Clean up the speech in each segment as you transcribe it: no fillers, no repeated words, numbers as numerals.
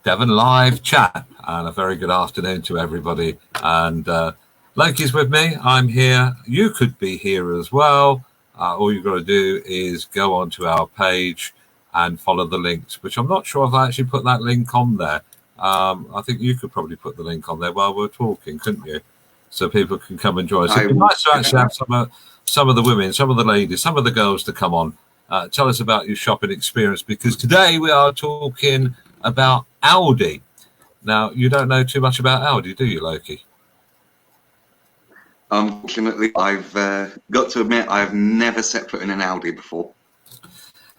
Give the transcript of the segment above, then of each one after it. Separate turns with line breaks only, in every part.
Devon live chat, and a very good afternoon to everybody. And Loki's with me. I'm here. You could be here as well. All you've got to do is go onto our page and follow the links, which I'm not sure if I actually put that link on there. I think you could probably put the link on there while we're talking, couldn't you? So people can come and join us. It'd be nice to actually have some of the women, some of the ladies, some of the girls to come on. Tell us about your shopping experience, because today we are talking about Aldi. Now, you don't know too much about Aldi, do you, Loki?
Unfortunately, I've got to admit I've never set foot in an Aldi before.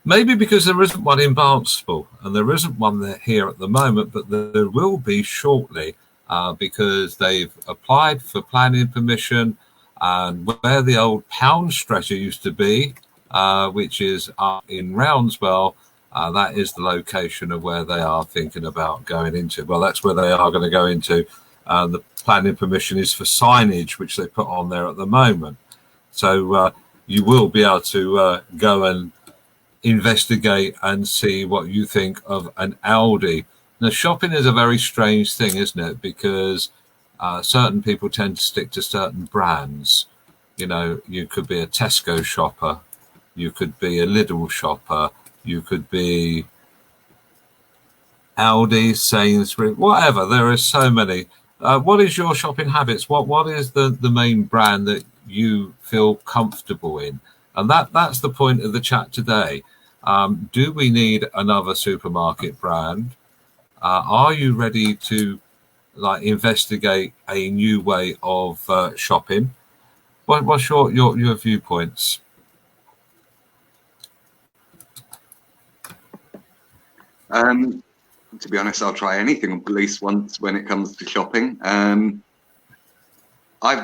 Maybe because there isn't one in Barnstaple, and there isn't one there here at the moment, but there will be shortly, because they've applied for planning permission, and where the old pound stretcher used to be, which is up in Roundswell, that is the location of where they are thinking about going into. Well, that's where they are going to go into. The planning permission is for signage, which they put on there at the moment. So you will be able to go and investigate and see what you think of an Aldi. Now, shopping is a very strange thing, isn't it? Because certain people tend to stick to certain brands. You know, you could be a Tesco shopper, you could be a Lidl shopper, you could be Aldi, Sainsbury's, whatever. There are so many. What is your shopping habits? What is the main brand that you feel comfortable in? And that's the point of the chat today. Do we need another supermarket brand? Are you ready to investigate a new way of shopping? What's your viewpoints?
To be honest, I'll try anything at least once when it comes to shopping. I've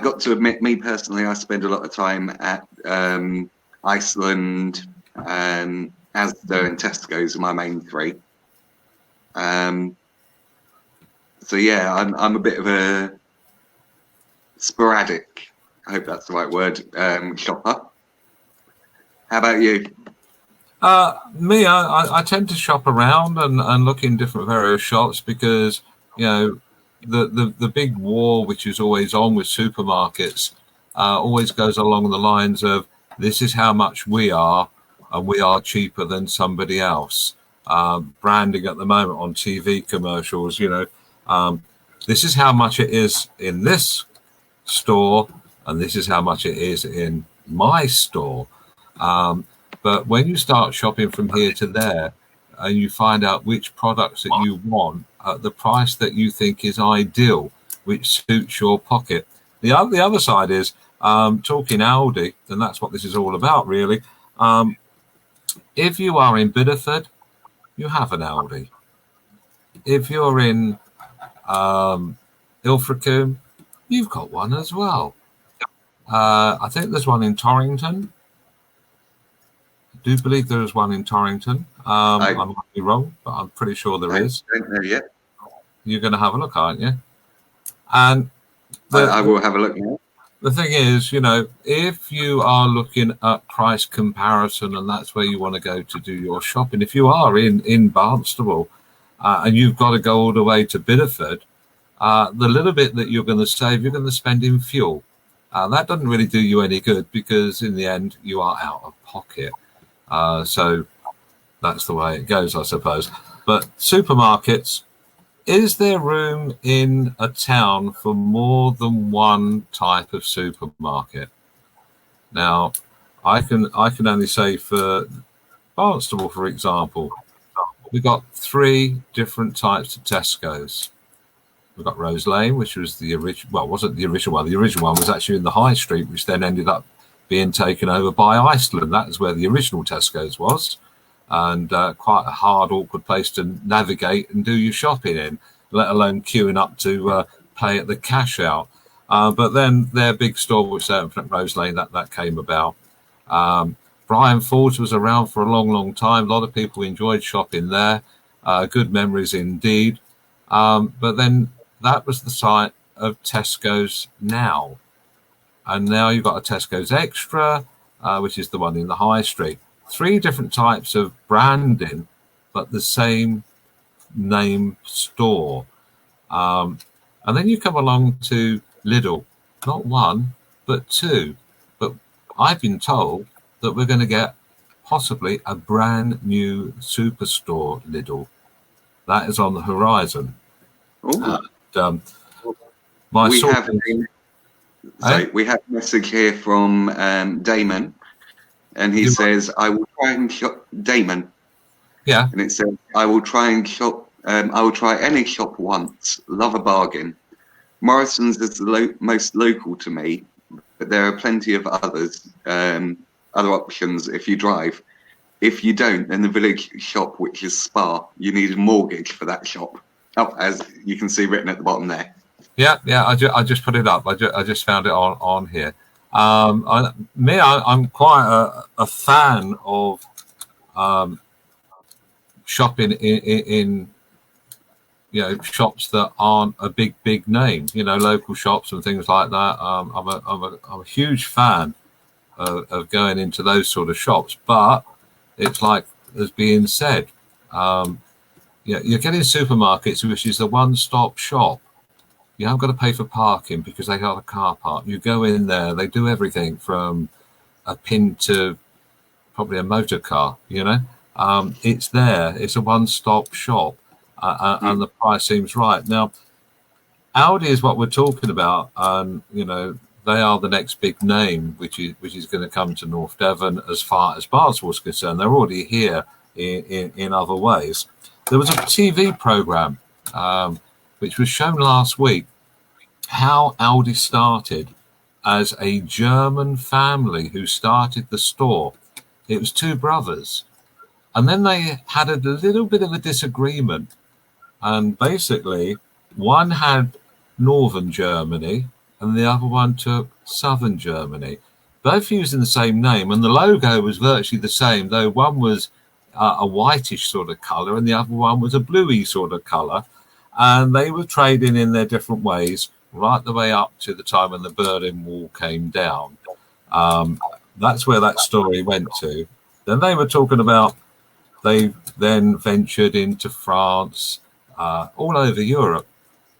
got to admit, me personally, I spend a lot of time at Iceland, Asda and Tesco's are my main three. So yeah, I'm a bit of a sporadic, I hope that's the right word, shopper. How about you?
Me, I tend to shop around and look in different various shops, because, you know, the big war which is always on with supermarkets always goes along the lines of, this is how much we are, and we are cheaper than somebody else. Branding at the moment on TV commercials, you know, this is how much it is in this store, and this is how much it is in my store. But when you start shopping from here to there, and you find out which products that you want at the price that you think is ideal, which suits your pocket. The other side is talking Aldi, and that's what this is all about, really. If you are in Bideford, you have an Aldi. If you're in Ilfracombe, you've got one as well. I think there's one in Torrington. I do believe there is one in Torrington. I might be wrong, but I'm pretty sure there is.
I don't know yet.
You're going to have a look, aren't you? And
I will have a look now.
The thing is, you know, if you are looking at price comparison and that's where you want to go to do your shopping, if you are in Barnstaple and you've got to go all the way to Bideford, the little bit that you're going to save, you're going to spend in fuel. That doesn't really do you any good, because in the end, you are out of pocket. So that's the way it goes, I suppose. But supermarkets, is there room in a town for more than one type of supermarket? Now, I can only say for Barnstaple, for example, we've got 3 different types of Tesco's. We've got Rose Lane, which was the original, well, wasn't the original one. The original one was actually in the High Street, which then ended up being taken over by Iceland. That is where the original Tesco's was, and quite a hard, awkward place to navigate and do your shopping in, let alone queuing up to pay at the cash out. But then their big store, which they opened at Rose Lane, that came about. Brian Ford's was around for a long, long time. A lot of people enjoyed shopping there. Good memories indeed. But then that was the site of Tesco's now. And now you've got a Tesco's Extra, which is the one in the High Street. 3 different types of branding, but the same name store. And then you come along to Lidl, not one, but two. But I've been told that we're going to get possibly a brand new superstore Lidl. That is on the horizon. My
we
source
have we have a message here from Damon, and he says, "I will try and shop." Damon,
yeah,
and it says, "I will try and shop. I will try any shop once. Love a bargain. Morrison's is the most local to me, but there are plenty of others, other options if you drive. If you don't, then the village shop, which is Spa, you need a mortgage for that shop." Oh, as you can see written at the bottom there.
Yeah. I just put it up. I just found it on here. I'm quite a fan of shopping in shops that aren't a big name. Local shops and things like that. I'm a huge fan of going into those sort of shops. But it's like as being said, you're getting supermarkets, which is the one-stop shop. You haven't got to pay for parking because they got a car park. You go in there, they do everything from a pin to probably a motor car. It's there. It's a one-stop shop, and the price seems right. Now, Aldi is what we're talking about, and they are the next big name, which is going to come to North Devon as far as Barnstable is concerned. They're already here in other ways. There was a TV program which was shown last week, how Aldi started as a German family who started the store. It was two brothers. And then they had a little bit of a disagreement. And basically, one had Northern Germany and the other one took Southern Germany, both using the same name. And the logo was virtually the same, though one was a whitish sort of colour and the other one was a bluey sort of colour. And they were trading in their different ways right the way up to the time when the Berlin Wall came down. That's where that story went to. Then they were talking about they then ventured into France, all over Europe.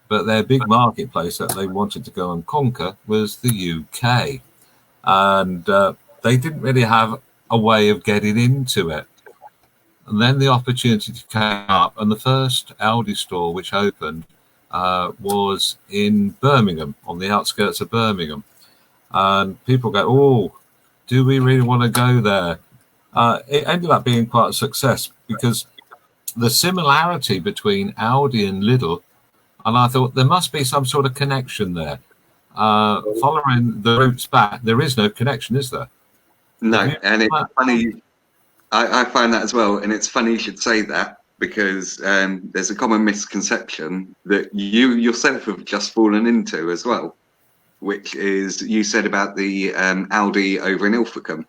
But their big marketplace that they wanted to go and conquer was the UK. And they didn't really have a way of getting into it. And then the opportunity came up, and the first Aldi store which opened was in Birmingham, on the outskirts of Birmingham. And people go, "Oh, do we really want to go there?" It ended up being quite a success because the similarity between Aldi and Lidl, and I thought there must be some sort of connection there. Following the roots back, there is no connection, is there?
No, and it's funny. I find that as well, and it's funny you should say that because there's a common misconception that you yourself have just fallen into as well, which is you said about the Aldi over in Ilfracombe.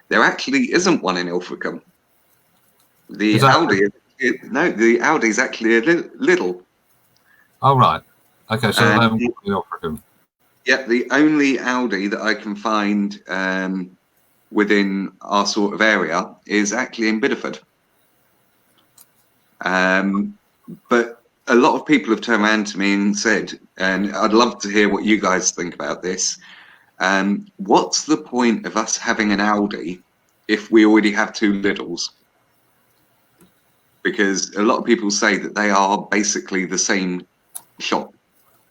There actually isn't one in Ilfracombe. The Aldi is actually a Lidl.
Oh, right. Okay, so in Ilfracombe.
Yeah, the only Aldi that I can find within our sort of area is actually in Bideford. But a lot of people have turned around to me and said, and I'd love to hear what you guys think about this, what's the point of us having an Aldi if we already have two Lidls? Because a lot of people say that they are basically the same shop.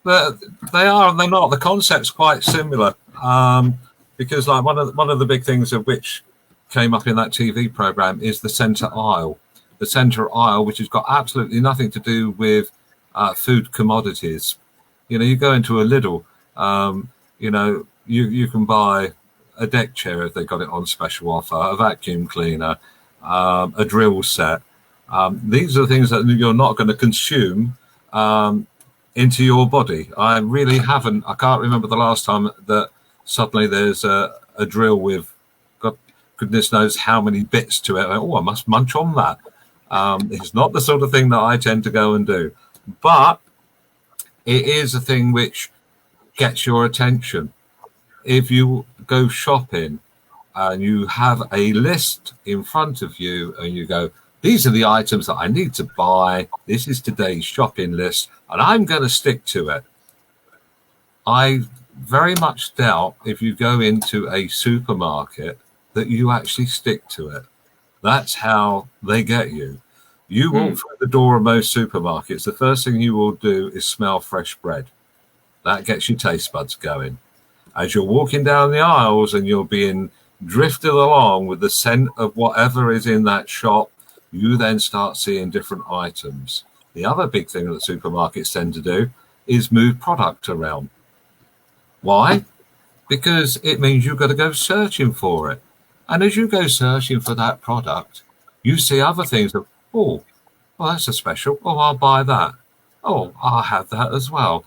They are and they're not. The concept's quite similar. Because like one of the big things of which came up in that TV program is the centre aisle. The centre aisle, which has got absolutely nothing to do with food commodities. You go into a Lidl, you can buy a deck chair if they got it on special offer, a vacuum cleaner, a drill set. These are the things that you're not going to consume into your body. I really haven't. I can't remember the last time that suddenly there's a drill with goodness knows how many bits to it. I must munch on that. It's not the sort of thing that I tend to go and do, but it is a thing which gets your attention. If you go shopping and you have a list in front of you and you go, these are the items that I need to buy. This is today's shopping list, and I'm going to stick to it. I very much doubt if you go into a supermarket that you actually stick to it. That's how they get you. You walk through the door of most supermarkets, the first thing you will do is smell fresh bread. That gets your taste buds going. As you're walking down the aisles and you're being drifted along with the scent of whatever is in that shop, you then start seeing different items. The other big thing that supermarkets tend to do is move product around. Why? Because it means you've got to go searching for it. And as you go searching for that product, you see other things that, oh, well, that's a special. Oh, I'll buy that. Oh, I'll have that as well.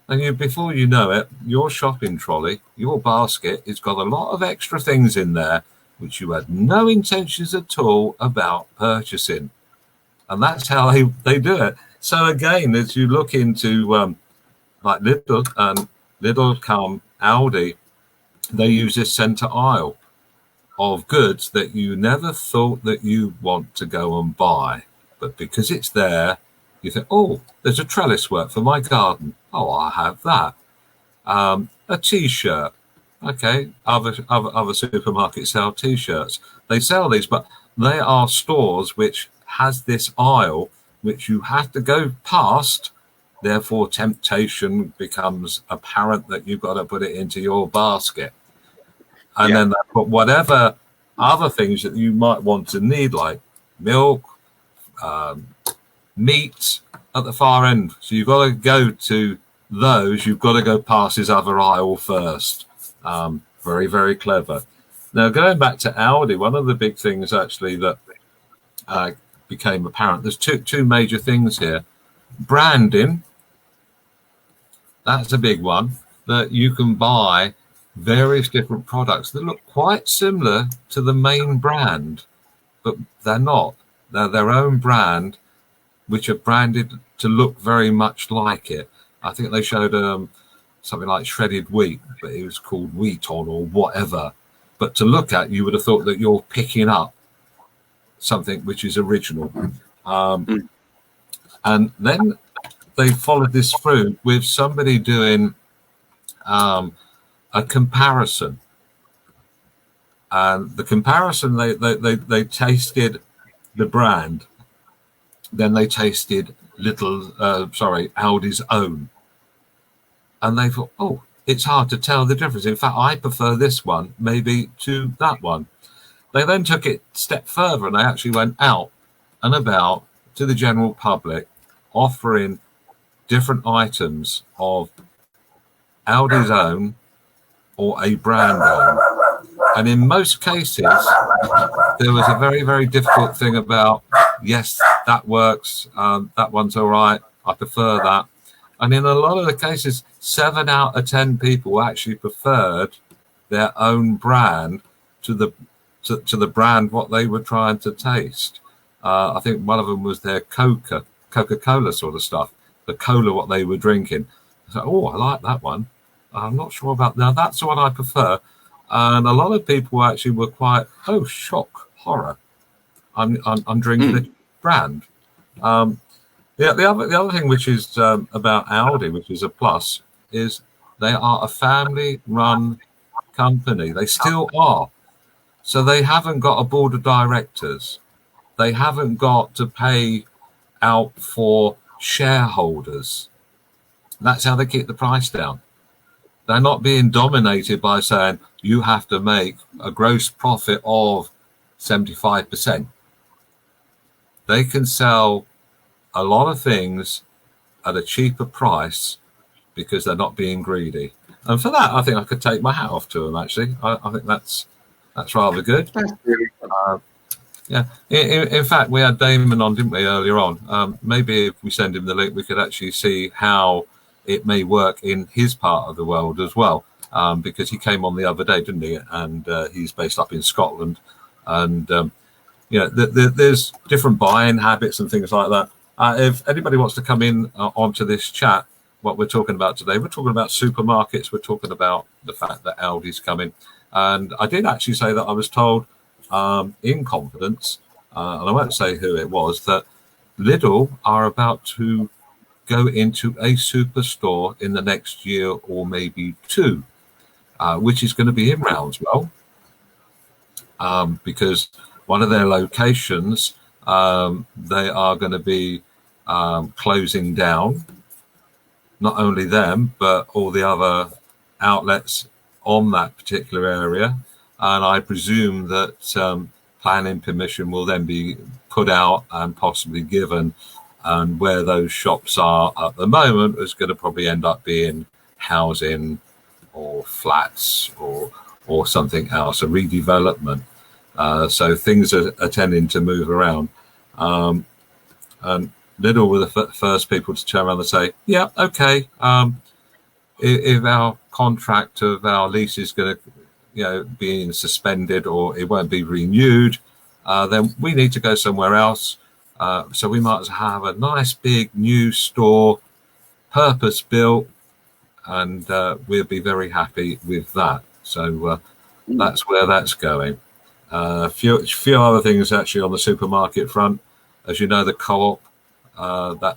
And before you know it, your shopping trolley, your basket, it's got a lot of extra things in there which you had no intentions at all about purchasing. And that's how they do it. So again, as you look into like Lidl and Lidl, Aldi, they use this center aisle of goods that you never thought that you want to go and buy. But because it's there, you think, oh, there's a trellis work for my garden. Oh, I'll have that. A T-shirt. Okay, other supermarkets sell T-shirts. They sell these, but they are stores which has this aisle which you have to go past. Therefore, temptation becomes apparent that you've got to put it into your basket. And then they put whatever other things that you might want to need, like milk, meat, at the far end. So you've got to go to those. You've got to go past this other aisle first. Very, very clever. Now, going back to Aldi, one of the big things actually that became apparent, there's two major things here. Branding, that's a big one, that you can buy various different products that look quite similar to the main brand, but they're not. They're their own brand, which are branded to look very much like it. I think they showed something like shredded wheat, but it was called Wheaton or whatever. But to look at, you would have thought that you're picking up something which is original. And then they followed this through with somebody doing a comparison. And the comparison, they tasted the brand, then they tasted Aldi's own. And they thought, oh, it's hard to tell the difference. In fact, I prefer this one maybe to that one. They then took it a step further and they actually went out and about to the general public, offering different items of Aldi's own or a brand own. And in most cases, there was a very, very difficult thing about, yes, that works. That one's all right. I prefer that. And in a lot of the cases, 7 out of 10 people actually preferred their own brand to the brand what they were trying to taste. I think one of them was their Coca-Cola sort of stuff, the cola what they were drinking. So, oh, I like that one. I'm not sure about now. That's the one I prefer. And a lot of people actually were quite, oh, shock, horror. I'm drinking the brand. The other thing which is about Aldi, which is a plus, is they are a family-run company. They still are. So they haven't got a board of directors. They haven't got to pay out for shareholders. That's how they keep the price down. They're not being dominated by saying you have to make a gross profit of 75%. They can sell a lot of things at a cheaper price because they're not being greedy. And for that, I think I could take my hat off to them, actually. I think that's rather good. Yeah. In fact, we had Damon on, didn't we, earlier on? Maybe if we send him the link, we could actually see how it may work in his part of the world as well, because he came on the other day, didn't he? And he's based up in Scotland. And, there's different buying habits and things like that. If anybody wants to come in onto this chat, what we're talking about today, we're talking about supermarkets. We're talking about the fact that Aldi's coming. And I did actually say that I was told in confidence and I won't say who it was, that Lidl are about to go into a superstore in the next year or maybe two, which is going to be in Roundswell, because one of their locations, they are going to be closing down. Not only them, but all the other outlets on that particular area. And I presume that planning permission will then be put out and possibly given. And where those shops are at the moment is going to probably end up being housing or flats or something else, a redevelopment. So things are tending to move around. And Lidl were the first people to turn around and say, yeah, okay, if our contract of our lease is going to being suspended or it won't be renewed, then we need to go somewhere else. So we might as well have a nice big new store, purpose built, and we'll be very happy with that. So that's where that's going. A few other things actually on the supermarket front. As you know, the Co-op,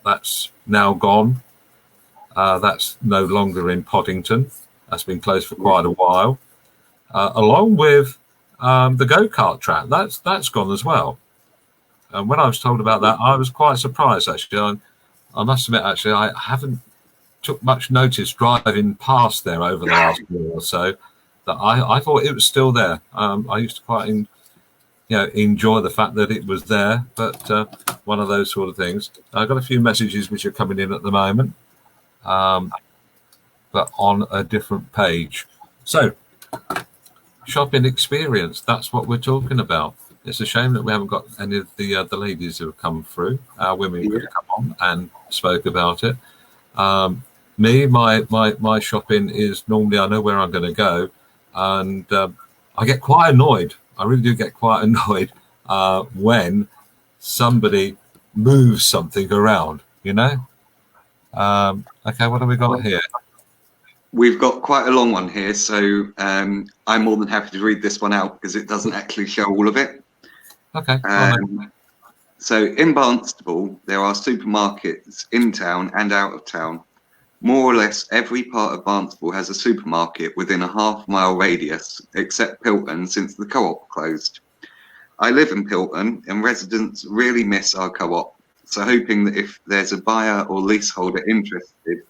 that's now gone. That's no longer in Poddington. That's been closed for quite a while. Along with the go-kart track, that's gone as well. And when I was told about that, I was quite surprised, actually. I must admit, actually, I haven't took much notice driving past there over the last year or so, that I thought it was still there. I used to quite enjoy the fact that it was there, but one of those sort of things. I've got a few messages which are coming in at the moment, but on a different page. So, shopping experience, that's what we're talking about. It's a shame that we haven't got any of the ladies who have come through. Our women could have come on and spoke about it. Me, my shopping is normally I know where I'm going to go, and I get quite annoyed. I really do get quite annoyed when somebody moves something around, Okay, what have we got here?
We've got quite a long one here, so I'm more than happy to read this one out because it doesn't actually show all of it.
Okay.
So in Barnstaple, there are supermarkets in town and out of town. More or less every part of Barnstaple has a supermarket within a half-mile radius, except Pilton, since the Co-op closed. I live in Pilton, and residents really miss our Co-op, so hoping that if there's a buyer or leaseholder interested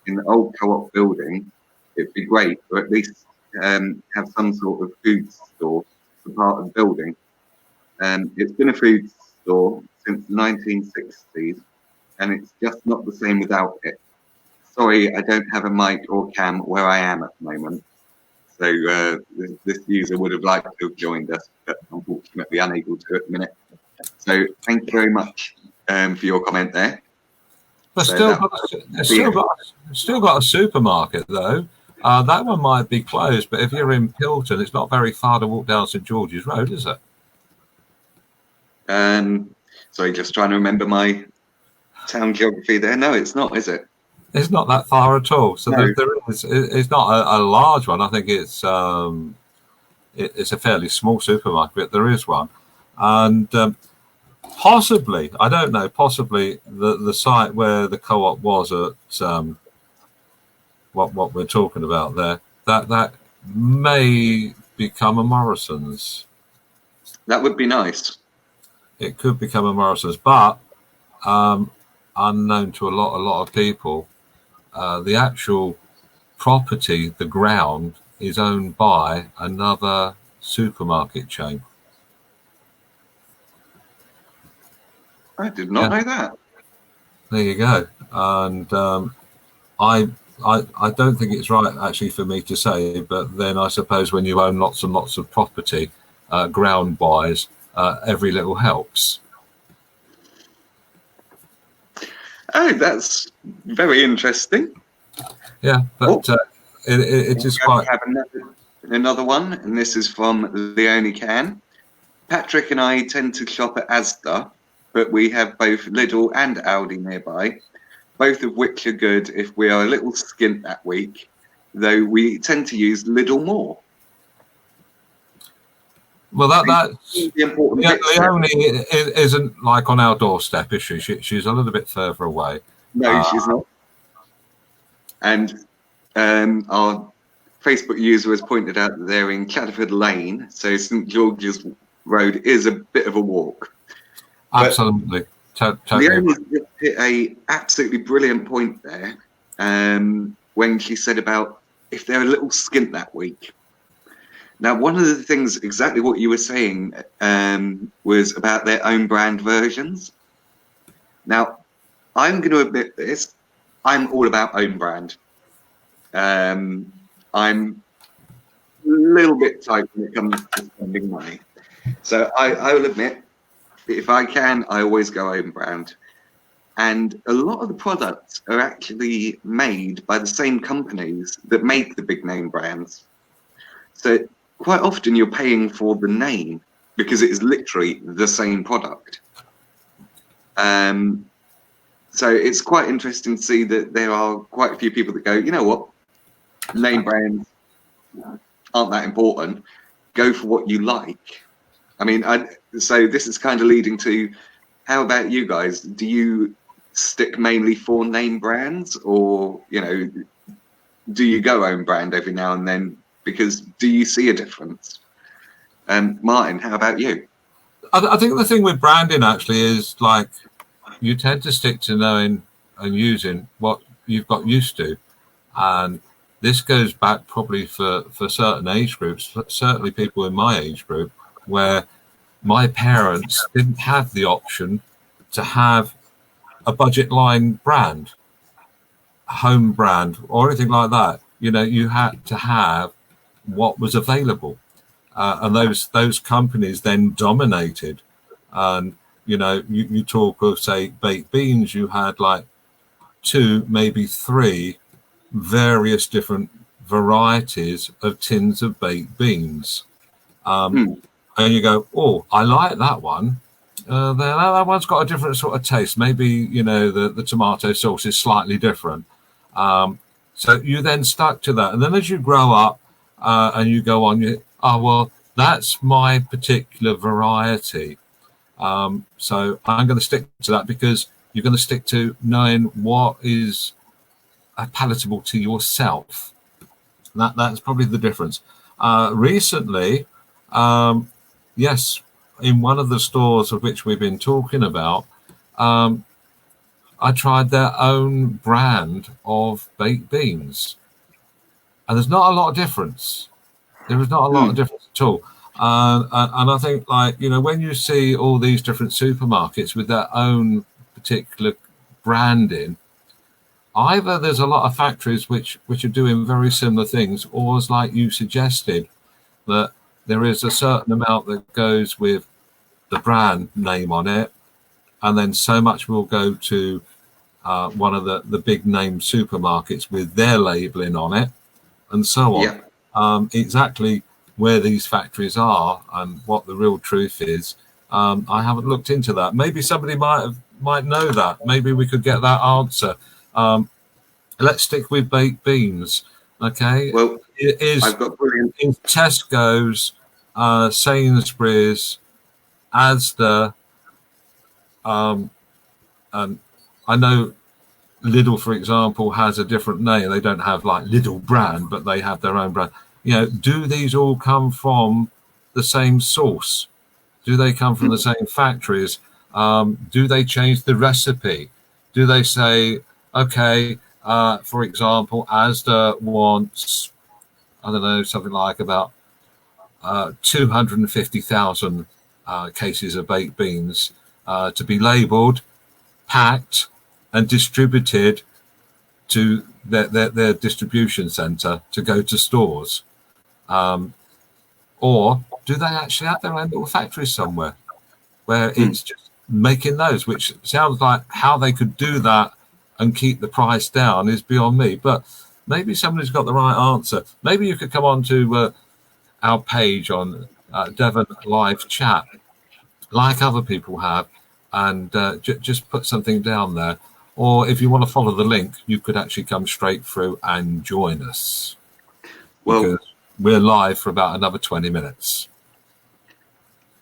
in the old Co-op building, it'd be great, or at least have some sort of food store for part of the building. It's been a food store since the 1960s, and it's just not the same without it. Sorry, I don't have a mic or cam where I am at the moment. So this user would have liked to have joined us, but unfortunately unable to at the minute. So thank you very much for your comment there.
But still got a supermarket though. That one might be closed, but if you're in Pilton, it's not very far to walk down St George's Road, is it?
Sorry, just trying to remember my town geography there. No, it's not, is it?
It's not that far at all. So
No.
it's not a large one. I think it's a fairly small supermarket, but there is one. And possibly, I don't know, possibly the site where the Co-op was at what we're talking about there, that may become a Morrison's.
That would be nice.
It could become a Morrison's, but unknown to a lot of people, the actual property, the ground, is owned by another supermarket chain.
I did not know that.
There you go. And I don't think it's right actually for me to say, but then I suppose when you own lots and lots of property, ground-wise, every little helps.
Oh, that's very interesting.
Yeah, but it is quite.
Have another one, and this is from Leonie Can. Patrick and I tend to shop at Asda, but we have both Lidl and Aldi nearby, both of which are good if we are a little skint that week, though we tend to use Lidl more.
Well, that's
the important bits there.
Leonie isn't like on our doorstep, is she? She's a little bit further away.
No, she's not. And our Facebook user has pointed out that they're in Catford Lane, so St George's Road is a bit of a walk.
Absolutely. Totally.
Leonie hit a absolutely brilliant point there when she said about if they're a little skint that week. Now, one of the things, exactly what you were saying, was about their own brand versions. Now, I'm going to admit this. I'm all about own brand. I'm a little bit tight when it comes to spending money. So I will admit, if I can, I always go own brand. And a lot of the products are actually made by the same companies that make the big name brands. So quite often you're paying for the name because it is literally the same product. So it's quite interesting to see that there are quite a few people that go, you know what, name brands aren't that important. Go for what you like. I mean, so this is kind of leading to, how about you guys? Do you stick mainly for name brands, or, you know, do you go own brand every now and then? Because do you see a difference? Martin, how about you?
I think the thing with branding actually is, like, you tend to stick to knowing and using what you've got used to. And this goes back probably for certain age groups, certainly people in my age group, where my parents didn't have the option to have a budget line brand, a home brand, or anything like that. You know, you had to have what was available. And those companies then dominated. And, you know, you talk of, say, baked beans, you had like 2, maybe 3 various different varieties of tins of baked beans. And you go, oh, I like that one. That one's got a different sort of taste. Maybe, you know, the tomato sauce is slightly different. So you then stuck to that. And then as you grow up and you go on, well, that's my particular variety. So I'm going to stick to that, because you're going to stick to knowing what is palatable to yourself. That's probably the difference. Recently, yes, in one of the stores of which we've been talking about, I tried their own brand of baked beans, and there's not a lot of difference. There is not a lot of difference at all. And I think, like, you know, when you see all these different supermarkets with their own particular branding, either there's a lot of factories which are doing very similar things, or, as like you suggested, that there is a certain amount that goes with the brand name on it, and then so much will go to one of the big name supermarkets with their labeling on it, and so on. Yeah. Exactly where these factories are and what the real truth is, I haven't looked into that. Maybe somebody might know that. Maybe we could get that answer. Let's stick with baked beans. Okay.
Well, I've got brilliant.
In Tesco's, Sainsbury's, Asda, and I know Lidl, for example, has a different name. They don't have like Lidl brand, but they have their own brand. You know, do these all come from the same source? Do they come from the same factories? Do they change the recipe? Do they say, okay, for example, Asda wants, I don't know, something like about 250,000 cases of baked beans to be labelled, packed, and distributed to their distribution centre to go to stores. Or do they actually have their own little factory somewhere where it's just making those, which sounds like how they could do that and keep the price down is beyond me. But maybe somebody's got the right answer. Maybe you could come on to our page on Devon Live Chat, like other people have, and just put something down there. Or if you want to follow the link, you could actually come straight through and join us.
Well,
because we're live for about another 20 minutes.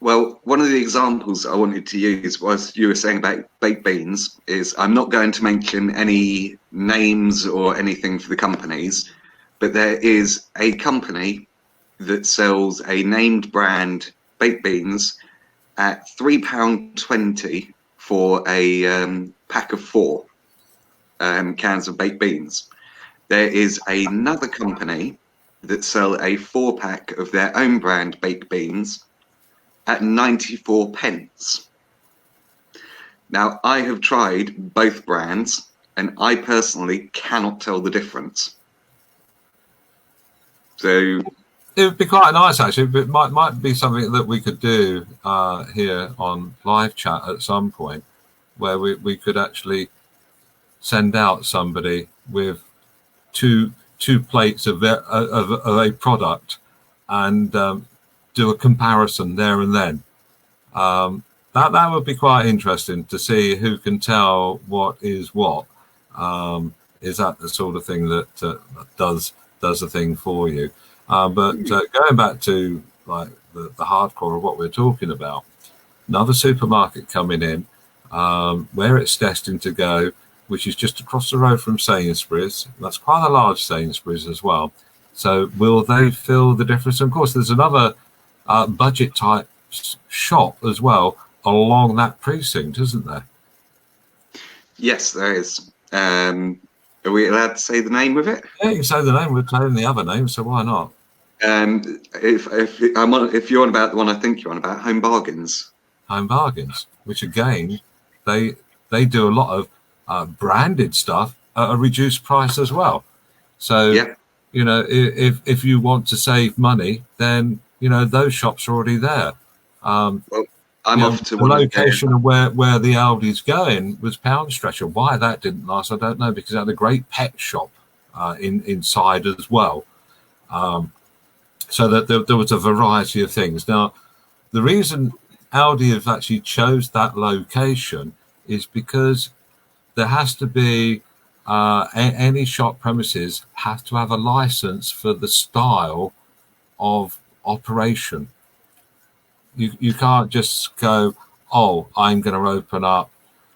Well, one of the examples I wanted to use was you were saying about baked beans. Is I'm not going to mention any names or anything for the companies, but there is a company that sells a named brand baked beans at £3.20 for a pack of 4 cans of baked beans. There is another company that sell a 4-pack of their own brand baked beans at 94 pence. Now, I have tried both brands, and I personally cannot tell the difference. So
it would be quite nice, actually. But might be something that we could do here on live chat at some point, where we could actually send out somebody with two plates of a product and do a comparison there and then. That would be quite interesting to see who can tell what is what. Is that the sort of thing that does a thing for you? But going back to like the hardcore of what we're talking about, another supermarket coming in where it's destined to go, which is just across the road from Sainsbury's. That's quite a large Sainsbury's as well. So will they feel the difference? And of course, there's another budget type shop as well along that precinct, isn't there?
Yes, there is. Are we allowed to say the name of it?
Yeah, you can say the name. We're saying the other name, so why not?
If you're on about the one I think you're on about, Home Bargains.
Home Bargains, which again, they do a lot of branded stuff at a reduced price as well. So,
yeah.
You know, if you want to save money, then, you know, those shops are already there.
Well, I'm off to
the location of where the Aldi's going was Poundstretcher. Why that didn't last, I don't know, because it had a great pet shop inside as well. So that there was a variety of things. Now, the reason Aldi have actually chose that location is because there has to be any shop premises have to have a license for the style of operation. You can't just go, oh, I'm going to open up,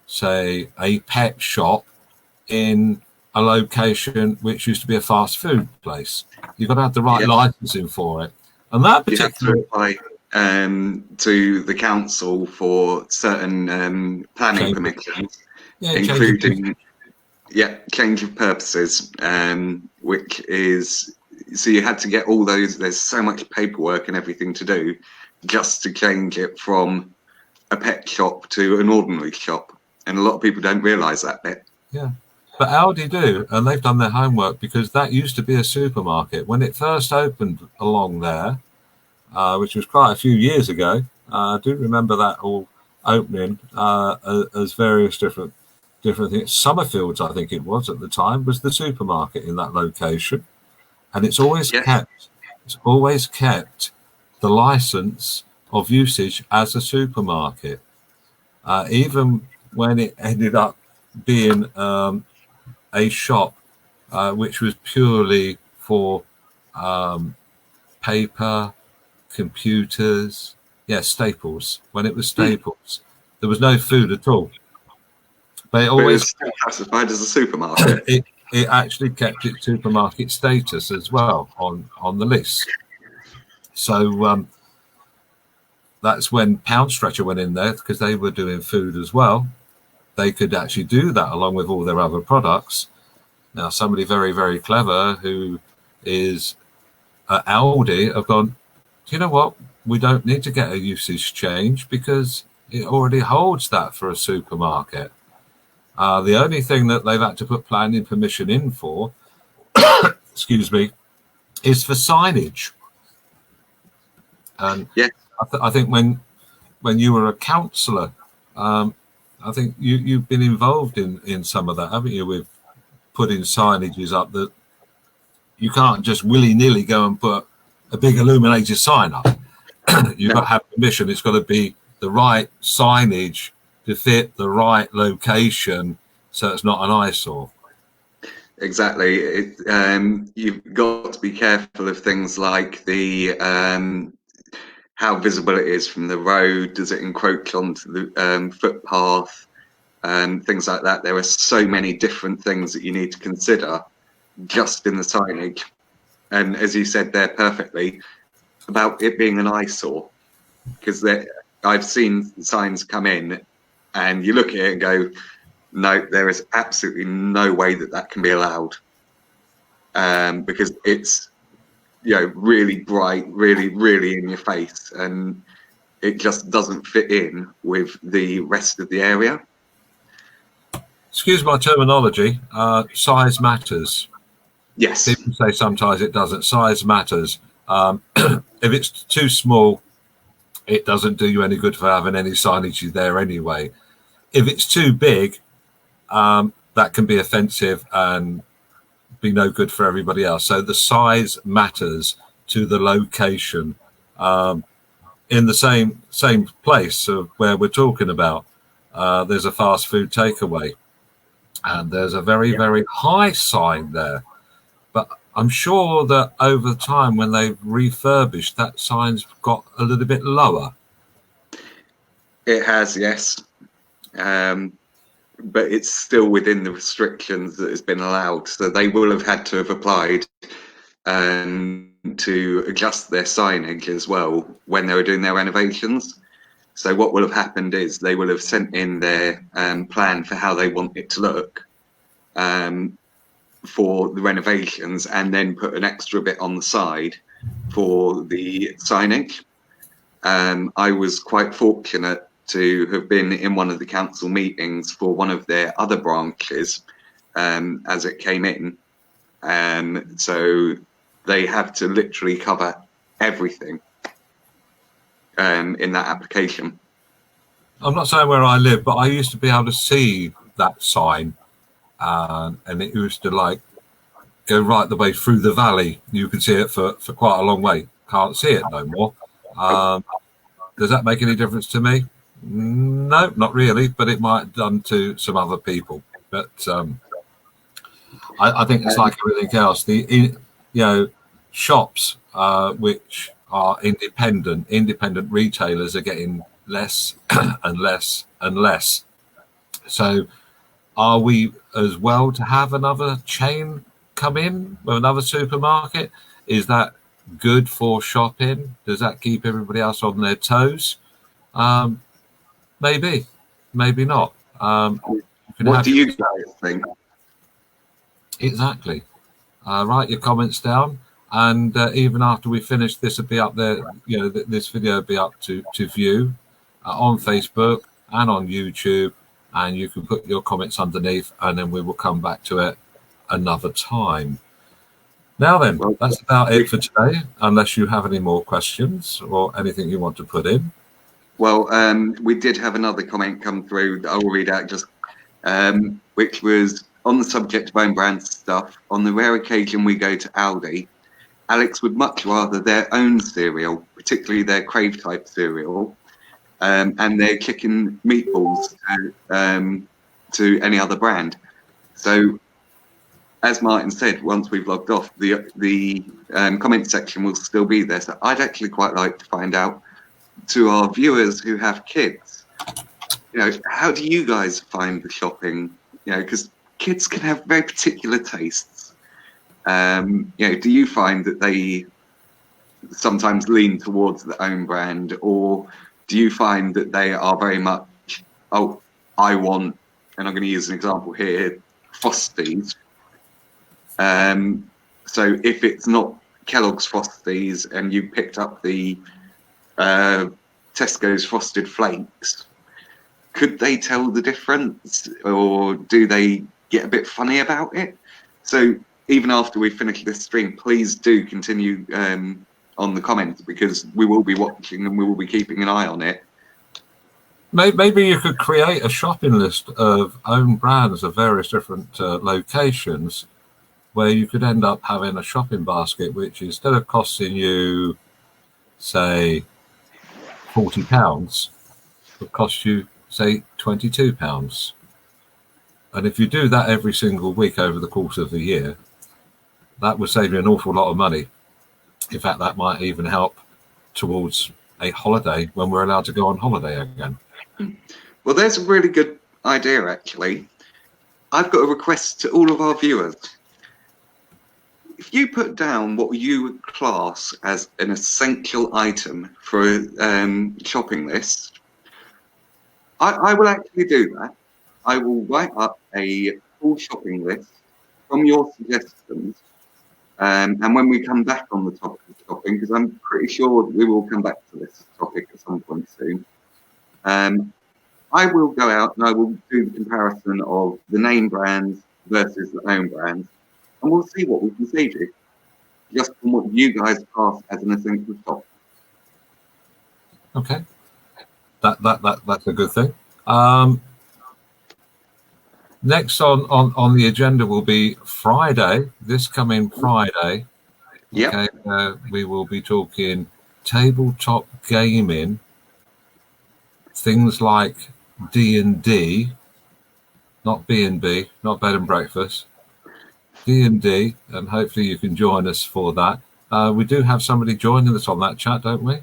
say, a pet shop in a location which used to be a fast food place. You've got to have the right licensing for it. And that particular...
You have to apply to the council for certain planning permissions, including change of purposes, which is... So you had to get all those... There's so much paperwork and everything to do just to change it from a pet shop to an ordinary shop. And a lot of people don't realise that bit.
Yeah. But Aldi do, and they've done their homework, because that used to be a supermarket. When it first opened along there, which was quite a few years ago, I do remember that all opening as various different things. Summerfields, I think it was at the time, was the supermarket in that location. And it's always kept the license of usage as a supermarket. Even when it ended up being a shop which was purely for paper, computers, Staples. When it was Staples, there was no food at all. But it always
was still classified as a supermarket.
It actually kept its supermarket status as well on the list. So that's when Poundstretcher went in there, because they were doing food as well. They could actually do that along with all their other products. Now, somebody very, very clever who is at Aldi have gone, do you know what? We don't need to get a usage change because it already holds that for a supermarket. The only thing that they've had to put planning permission in for, excuse me, is for signage. And I think when you were a councillor, I think you've been involved in some of that, haven't you, with putting signages up that you can't just willy-nilly go and put a big illuminated sign up. You've got to have permission. It's got to be the right signage to fit the right location so it's not an eyesore.
Exactly. You've got to be careful of things like the how visible it is from the road. Does it encroach onto the footpath and things like that? There are so many different things that you need to consider just in the signage. And as you said there perfectly, about it being an eyesore, because I've seen signs come in and you look at it and go, no, there is absolutely no way that that can be allowed, because it's, you know, really bright, really in your face, and it just doesn't fit in with the rest of the area.
Excuse my terminology, size matters.
Yes.
People say sometimes it doesn't. Size matters. If it's too small, it doesn't do you any good for having any signage there anyway. If it's too big, that can be offensive and be no good for everybody else. So the size matters to the location. In the same place of where we're talking about, there's a fast food takeaway, and there's a very high sign there. But I'm sure that over time, when they've refurbished, that sign's got a little bit lower.
It has, yes. But it's still within the restrictions that has been allowed. So they will have had to have applied to adjust their signage as well when they were doing their renovations. So what will have happened is they will have sent in their plan for how they want it to look for the renovations, and then put an extra bit on the side for the signage. I was quite fortunate to have been in one of the council meetings for one of their other branches as it came in. So they have to literally cover everything in that application.
I'm not saying where I live, but I used to be able to see that sign, and it used to like go right the way through the valley. You can see it for quite a long way. Can't see it no more. Does that make any difference to me? No, not really, but it might have done to some other people. But I think it's like everything else. Shops which are independent retailers are getting less and less and less. So are we as well to have another chain come in with another supermarket? Is that good for shopping? Does that keep everybody else on their toes? Maybe not.
What do you guys think?
Exactly. Write your comments down, and even after we finish, this will be up there. You know, this video will be up to view on Facebook and on YouTube, and you can put your comments underneath, and then we will come back to it another time. Now then, that's about it for today, unless you have any more questions or anything you want to put in.
Well, we did have another comment come through that I will read out, just which was on the subject of own brand stuff. On the rare occasion we go to Aldi, Alex would much rather their own cereal, particularly their Crave type cereal, and their chicken meatballs to any other brand. So, as Martin said, once we've logged off, the comment section will still be there. So I'd actually quite like to find out, to our viewers who have kids, you know, how do you guys find the shopping? You know, because kids can have very particular tastes. You know, do you find that they sometimes lean towards their own brand, or do you find that they are very much, oh, I want, and I'm going to use an example here, Frosties. So if it's not Kellogg's Frosties and you picked up the Tesco's Frosted Flakes, could they tell the difference, or do they get a bit funny about it? So even after we finish this stream, please do continue on the comments, because we will be watching and we will be keeping an eye on it.
Maybe you could create a shopping list of own brands of various different locations, where you could end up having a shopping basket which, instead of costing you, say, £40, would cost you, say, £22. And if you do that every single week over the course of the year, that would save you an awful lot of money. In fact, that might even help towards a holiday when we're allowed to go on holiday again.
Well, there's a really good idea, actually. I've got a request to all of our viewers. If you put down what you would class as an essential item for a shopping list, I will actually do that. I will write up a full shopping list from your suggestions. And when we come back on the topic of shopping, because I'm pretty sure we will come back to this topic at some point soon, I will go out and I will do the comparison of the name brands versus the own brands, and we'll see what we can save you, just from what you guys class as an essential shop.
Okay, that's a good thing. Next on the agenda will be Friday, this coming Friday.
Yep.
Okay, we will be talking tabletop gaming, things like D&D, not B&B, not bed and breakfast, D&D, and hopefully you can join us for that. We do have somebody joining us on that chat, don't we?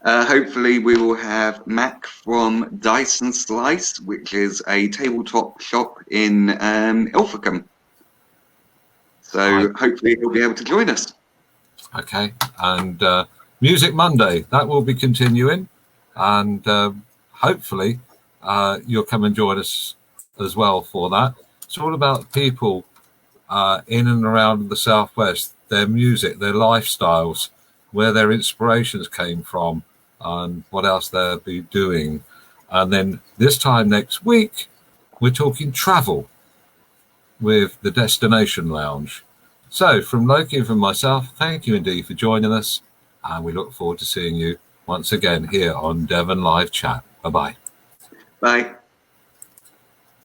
Hopefully we will have Mac from Dice and Slice, which is a tabletop shop in Ilfracombe. So hopefully he'll be able to join us.
Okay, and Music Monday, that will be continuing, and hopefully you'll come and join us as well for that. It's all about people in and around the Southwest, their music, their lifestyles, where their inspirations came from, and what else they'll be doing. And then this time next week, we're talking travel with the Destination Lounge. So from Loki and from myself, thank you indeed for joining us, and we look forward to seeing you once again here on Devon Live Chat. Bye-bye.
Bye.